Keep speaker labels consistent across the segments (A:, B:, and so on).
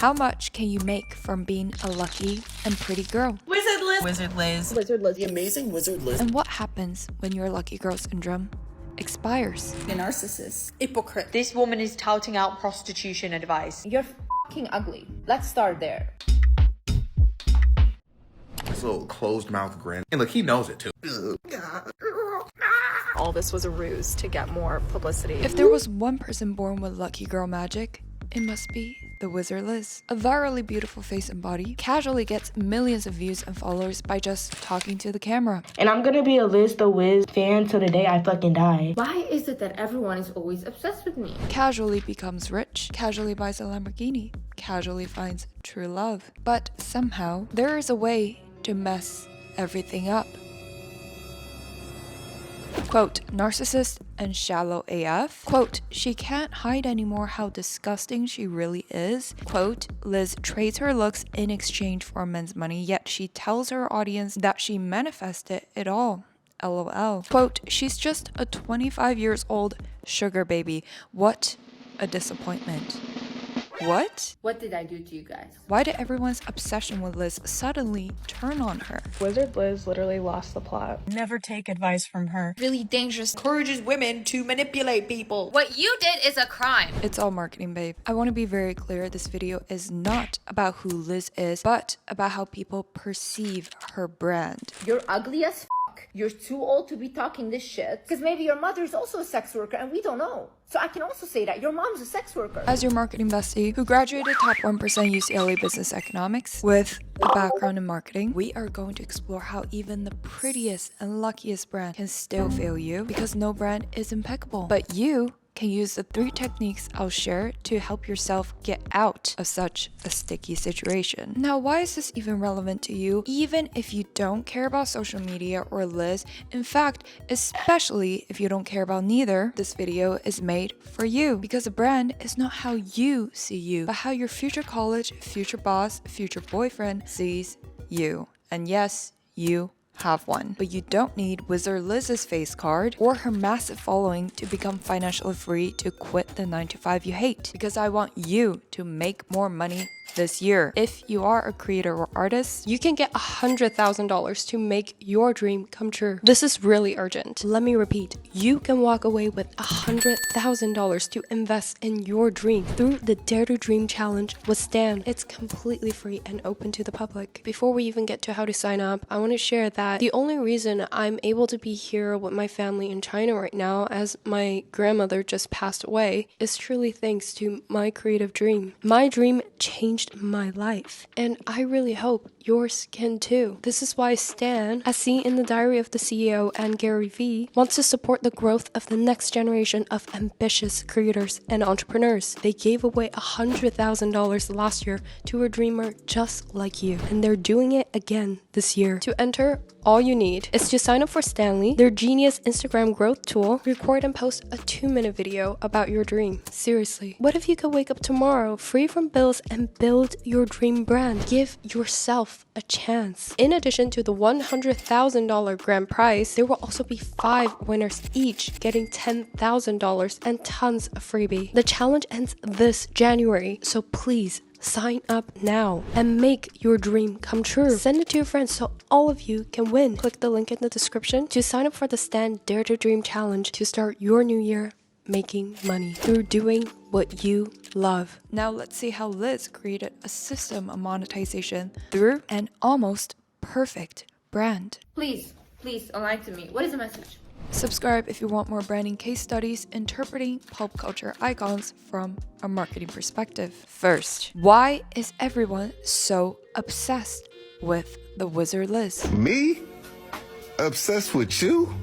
A: How much can you make from being a lucky and pretty girl?
B: Wizard Liz. Wizard Liz.
C: Wizard Liz. The amazing Wizard Liz.
A: And what happens when your lucky girl syndrome expires?
C: A narcissist.
B: Hypocrite.
D: This woman is touting out prostitution advice.
E: You're fucking ugly. Let's start there.
F: This little closed mouth grin. And look, he knows it too.
G: All this was a ruse to get more publicity.
A: If there was one person born with lucky girl magic, it must be the Wizard Liz. A virally beautiful face and body casually gets millions of views and followers by just talking to the camera.
H: And I'm gonna be a Liz the Wiz fan till the day I fucking die.
E: Why is it that everyone is always obsessed with me?
A: Casually becomes rich, casually buys a Lamborghini, casually finds true love. But somehow, there is a way to mess everything up. Quote, narcissist and shallow AF. Quote, she can't hide anymore how disgusting she really is. Quote, Liz trades her looks in exchange for men's money, yet she tells her audience that she manifested it all. LOL. Quote, she's just a 25 years old sugar baby. What a disappointment. What?
E: What did I do to you guys?
A: Why did everyone's obsession with Liz suddenly turn on her?
G: Wizard Liz literally lost the plot.
B: Never take advice from her.
D: Really dangerous. Encourages women to manipulate people.
I: What you did is a crime.
A: It's all marketing, babe. I want to be very clear, this video is not about who Liz is, but about how people perceive her brand.
E: You're ugly as fuck. You're too old to be talking this shit. Because maybe your mother's also a sex worker and we don't know. So I can also say that your mom's a sex worker.
A: As your marketing bestie, who graduated top 1% UCLA Business Economics with a background in marketing, we are going to explore how even the prettiest and luckiest brand can still fail you because no brand is impeccable. But you can use the 3 techniques I'll share to help yourself get out of such a sticky situation. Now, why is this even relevant to you? Even if you don't care about social media or Liz, in fact, especially if you don't care about neither, this video is made for you. Because a brand is not how you see you, but how your future college, future boss, future boyfriend sees you. And yes, you have one. But you don't need Wizard Liz's face card or her massive following to become financially free to quit the 9-to-5 you hate. Because I want you to make more money this year. If you are a creator or artist,
G: You can get $100,000 to make your dream come true. This is really urgent. Let me repeat. You can walk away with $100,000 to invest in your dream through the Dare to Dream Challenge with Stan. It's completely free and open to the public. Before we even get to how to sign up, I want to share that the only reason I'm able to be here with my family in China right now, as my grandmother just passed away, is truly thanks to my creative dream. My dream changed my life, and I really hope yours can too. This is why Stan, as seen in the Diary of the CEO and Gary Vee, wants to support the growth of the next generation of ambitious creators and entrepreneurs. They gave away $100,000 last year to a dreamer just like you, and they're doing it again this year. To enter, all you need is to sign up for Stanley, their genius Instagram growth tool, record and post a 2-minute video about your dream. Seriously, what if you could wake up tomorrow free from bills and build your dream brand? Give yourself a chance. In addition to the $100,000 grand prize, there will also be 5 winners each getting $10,000 and tons of freebie. The challenge ends this January, so please sign up now and make your dream come true. Send it to your friends so all of you can win. Click the link in the description to sign up for the Stan Dare to Dream Challenge to start your new year making money through doing what you love.
A: Now let's see how Liz created a system of monetization through an almost perfect brand.
E: Please, enlighten me. What is the message?
A: Subscribe if you want more branding case studies interpreting pop culture icons from a marketing perspective. First, why is everyone so obsessed with the Wizard Liz?
J: Me? Obsessed with you?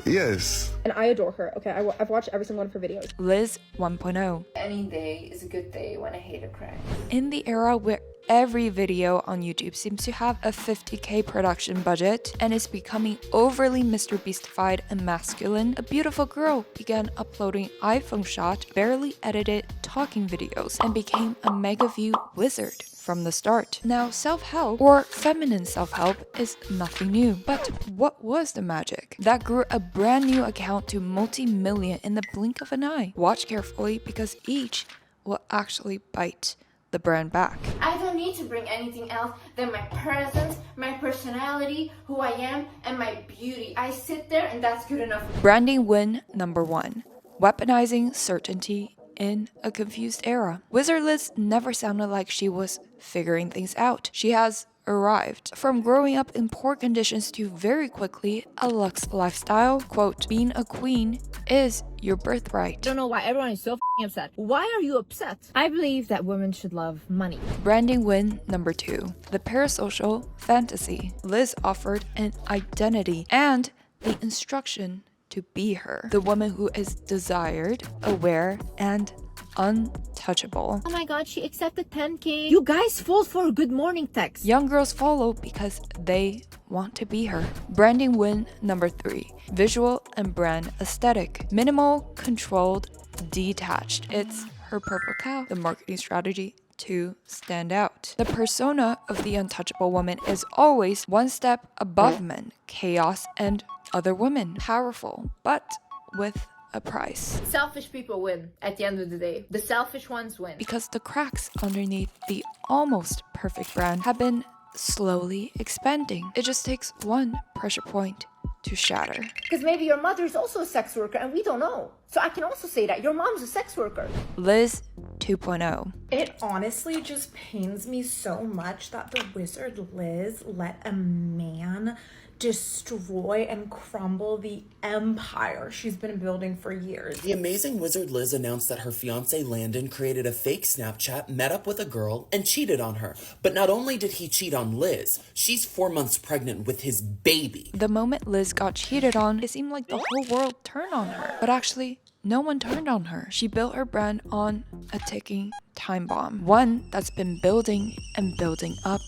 J: Yes.
G: And I adore her. Okay, I've watched every single one of her videos.
A: Liz 1.0.
E: Any day is a good day when a hater cries.
A: In the era where every video on YouTube seems to have a $50K production budget and is becoming overly Mr. Beastified and masculine, a beautiful girl began uploading iPhone shot, barely edited talking videos and became a mega view wizard from the start. Now, self-help or feminine self-help is nothing new, but what was the magic that grew a brand new account to multi-million in the blink of an eye? Watch carefully because each will actually bite the brand back.
E: I don't need to bring anything else than my presence, my personality, who I am, and my beauty. I sit there and that's good enough.
A: Branding win number 1. Weaponizing certainty in a confused era. Wizard Liz never sounded like she was figuring things out. She has arrived. From growing up in poor conditions to very quickly a luxe lifestyle, quote, being a queen is your birthright.
E: I don't know why everyone is so upset. Why are you upset? I believe that women should love money.
A: Branding win number 2. The parasocial fantasy. Liz offered an identity and the instruction to be her. The woman who is desired, aware, and untouchable.
E: Oh my god, she accepted 10K. You guys fall for a good morning text.
A: Young girls follow because they want to be her. Branding win number 3. Visual and brand aesthetic. Minimal, controlled, detached. It's her purple cow. The marketing strategy to stand out. The persona of the untouchable woman is always one step above men, chaos, and other women. Powerful, but with a price.
E: Selfish people win at the end of the day. The selfish ones win.
A: Because the cracks underneath the almost perfect brand have been slowly expanding. It just takes one pressure point to shatter.
E: Because maybe your mother's also a sex worker and we don't know. So I can also say that your mom's a sex worker.
A: Liz 2.0.
K: It honestly just pains me so much that the Wizard Liz let a man destroy and crumble the empire she's been building for years.
C: The amazing Wizard Liz announced that her fiance Landon created a fake Snapchat, met up with a girl, and cheated on her. But not only did he cheat on Liz, she's 4 months pregnant with his baby.
A: The moment Liz got cheated on, it seemed like the whole world turned on her. But actually, no one turned on her. She built her brand on a ticking time bomb. One that's been building and building up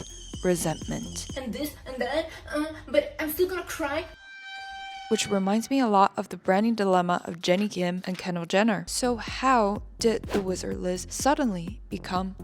A: resentment.
E: And this and that, but I'm still gonna cry.
A: Which reminds me a lot of the branding dilemma of Jennie Kim and Kendall Jenner. So how did the Wizard Liz suddenly become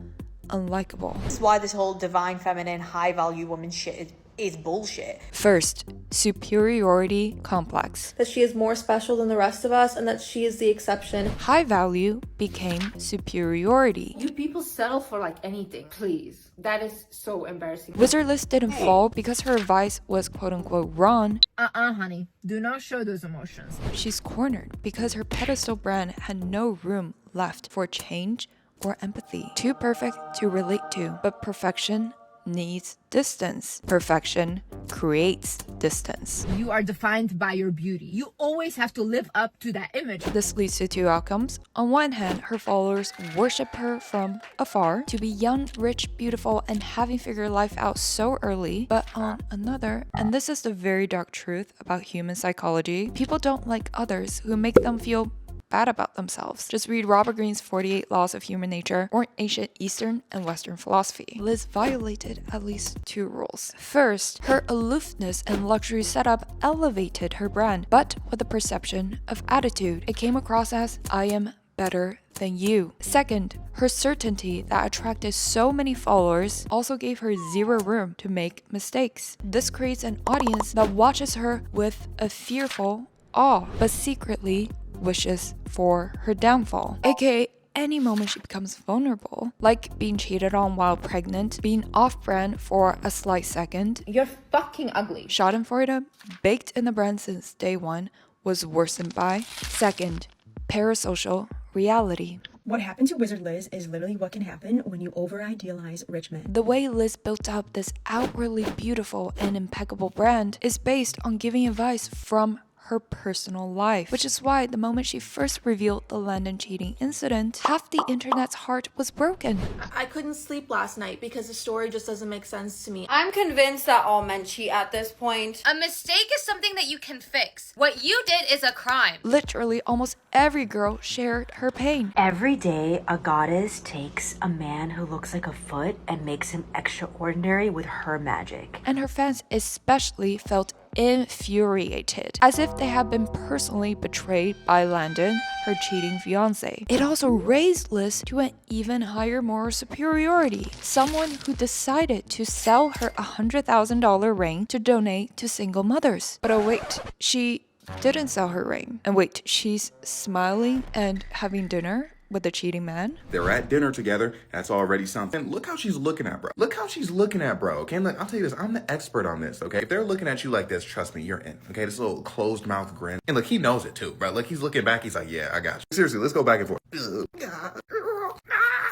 A: unlikable?
D: That's why this whole divine feminine high value woman shit is bullshit.
A: First, superiority complex.
K: That she is more special than the rest of us and that she is the exception.
A: High value became superiority.
E: You people settle for like anything, please. That is so embarrassing.
A: Wizard Liz didn't fall because her advice was quote unquote wrong.
E: Honey. Do not show those emotions.
A: She's cornered because her pedestal brand had no room left for change or empathy. Too perfect to relate to, but perfection needs distance. Perfection creates distance.
E: You are defined by your beauty. You always have to live up to that image.
A: This leads to two outcomes. On one hand, her followers worship her from afar to be young, rich, beautiful, and having figured life out so early. But on another, and this is the very dark truth about human psychology, people don't like others who make them feel bad about themselves. Just read Robert Greene's 48 Laws of Human Nature or ancient Eastern and Western philosophy. Liz violated at least two rules. First, her aloofness and luxury setup elevated her brand, but with a perception of attitude. It came across as, I am better than you. Second, her certainty that attracted so many followers also gave her zero room to make mistakes. This creates an audience that watches her with a fearful awe, but secretly wishes for her downfall, aka any moment she becomes vulnerable, like being cheated on while pregnant, being off-brand for a slight second.
E: You're fucking ugly.
A: Schadenfreude, baked in the brand since day one, was worsened by second, parasocial reality.
L: What happened to Wizard Liz is literally what can happen when you over-idealize rich men.
A: The way Liz built up this outwardly beautiful and impeccable brand is based on giving advice from her personal life, which is why the moment she first revealed the Landon cheating incident, half the internet's heart was broken.
K: I couldn't sleep last night because the story just doesn't make sense to me.
M: I'm convinced that all men cheat at this point.
I: A mistake is something that you can fix. What you did is a crime.
A: Literally, almost every girl shared her pain.
N: Every day, a goddess takes a man who looks like a foot and makes him extraordinary with her magic.
A: And her fans especially felt infuriated, as if they had been personally betrayed by Landon, her cheating fiance. It also raised Liz to an even higher moral superiority, someone who decided to sell her $100,000 ring to donate to single mothers. But oh wait, she didn't sell her ring. And wait, she's smiling and having dinner with the cheating man.
F: They're at dinner together. That's already something. And look how she's looking at bro. Look how she's looking at bro. Okay, look, I'll tell you this. I'm the expert on this. Okay, if they're looking at you like this, trust me, you're in. Okay, this little closed mouth grin. And look, he knows it too, bro. Look, he's looking back. He's like, yeah, I got you. Seriously, let's go back and forth.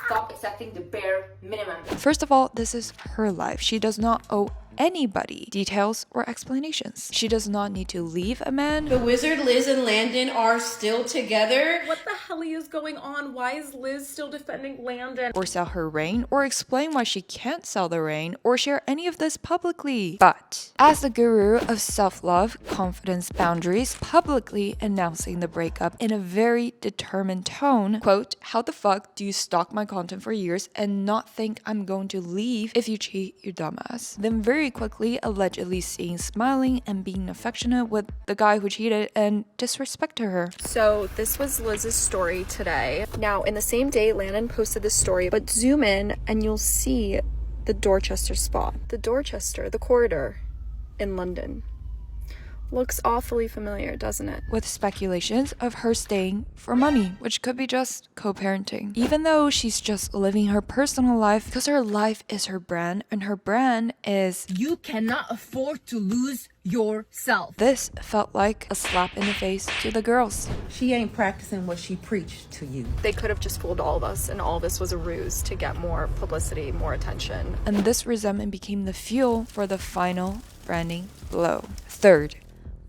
E: Stop accepting the bare minimum.
A: First of all, this is her life. She does not owe anybody details or explanations. She does not need to leave a man.
B: The wizard Liz and Landon are still together.
K: What the hell is going on? Why is Liz still defending Landon?
A: Or sell her reign, or explain why she can't sell the reign, or share any of this publicly. But as the guru of self-love, confidence, boundaries, publicly announcing the breakup in a very determined tone, quote, "How the fuck do you stalk my content for years and not think I'm going to leave if you cheat, you dumbass?" Then very quickly allegedly seen smiling and being affectionate with the guy who cheated and disrespect to her.
G: So this was Liz's story today. Now in the same day Landon posted this story, but zoom in and you'll see the Dorchester spot. The Dorchester, the corridor in London. Looks awfully familiar, doesn't it?
A: With speculations of her staying for money, which could be just co-parenting. Even though she's just living her personal life, because her life is her brand, and her brand is
O: "You cannot afford to lose yourself."
A: This felt like a slap in the face to the girls.
O: She ain't practicing what she preached to you.
G: They could have just fooled all of us, and all this was a ruse to get more publicity, more attention.
A: And this resentment became the fuel for the final branding blow. Third,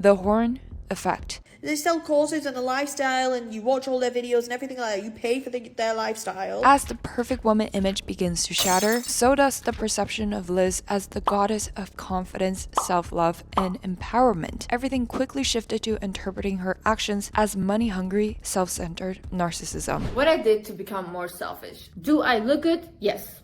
A: the horn effect.
P: They sell courses and a lifestyle, and you watch all their videos and everything like that. You pay for their lifestyle.
A: As the perfect woman image begins to shatter, so does the perception of Liz as the goddess of confidence, self-love, and empowerment. Everything quickly shifted to interpreting her actions as money-hungry, self-centered narcissism.
E: What I did to become more selfish. Do I look good? Yes.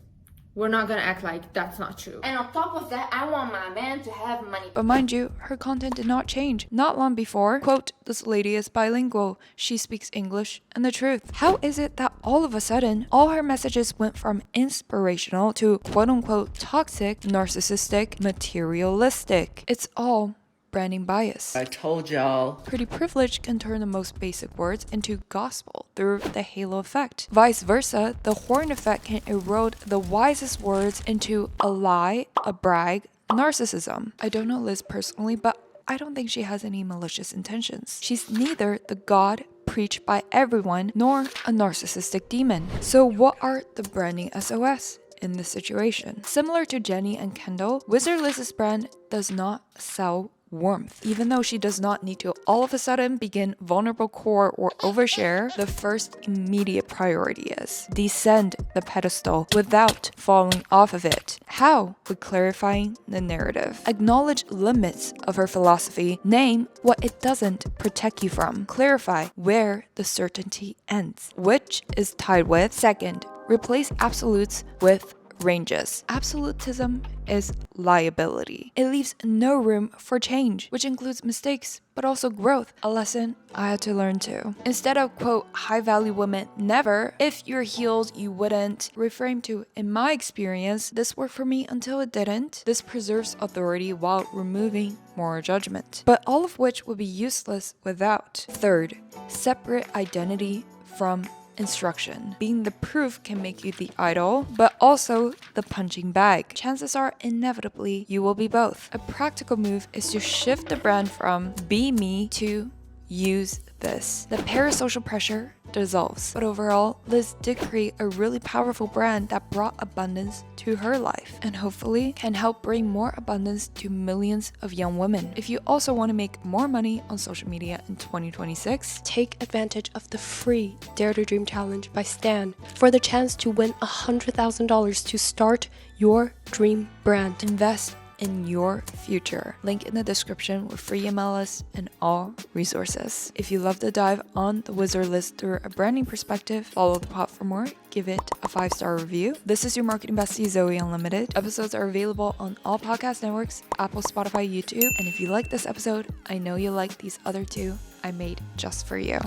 E: We're not gonna act like that's not true. And on top of that, I want my man to have money.
A: But mind you, her content did not change. Not long before, quote, "This lady is bilingual. She speaks English and the truth." How is it that all of a sudden, all her messages went from inspirational to quote unquote toxic, narcissistic, materialistic? It's all branding bias.
B: I told y'all.
A: Pretty privilege can turn the most basic words into gospel through the halo effect. Vice versa, the horn effect can erode the wisest words into a lie, a brag, narcissism. I don't know Liz personally, but I don't think she has any malicious intentions. She's neither the god preached by everyone nor a narcissistic demon. So what are the branding SOS in this situation? Similar to Jenny and Kendall, Wizard Liz's brand does not sell warmth. Even though she does not need to all of a sudden begin vulnerable core or overshare, the first immediate priority is descend the pedestal without falling off of it. How? With clarifying the narrative. Acknowledge limits of her philosophy. Name what it doesn't protect you from. Clarify where the certainty ends, which is tied with second, replace absolutes with ranges. Absolutism is liability. It leaves no room for change, which includes mistakes, but also growth, a lesson I had to learn too. Instead of, quote, high value women never, if you're healed, you wouldn't, reframe to, in my experience, this worked for me until it didn't. This preserves authority while removing moral judgment, but all of which would be useless without. Third, separate identity from instruction. Being the proof can make you the idol, but also the punching bag. Chances are, inevitably, you will be both. A practical move is to shift the brand from be me to use this. The parasocial pressure dissolves. But overall, Liz did create a really powerful brand that brought abundance to her life and hopefully can help bring more abundance to millions of young women. If you also want to make more money on social media in 2026,
G: take advantage of the free Dare to Dream Challenge by Stan for the chance to win $100,000 to start your dream brand.
A: Invest in your future. Link in the description with free email list and all resources. If you love the dive on the Wizard list through a branding perspective, follow the pod for more, give it a 5-star review. This is your marketing bestie, Zoe Unlimited. Episodes are available on all podcast networks, Apple, Spotify, YouTube, and if you like this episode, I know you'll like these other two I made just for you.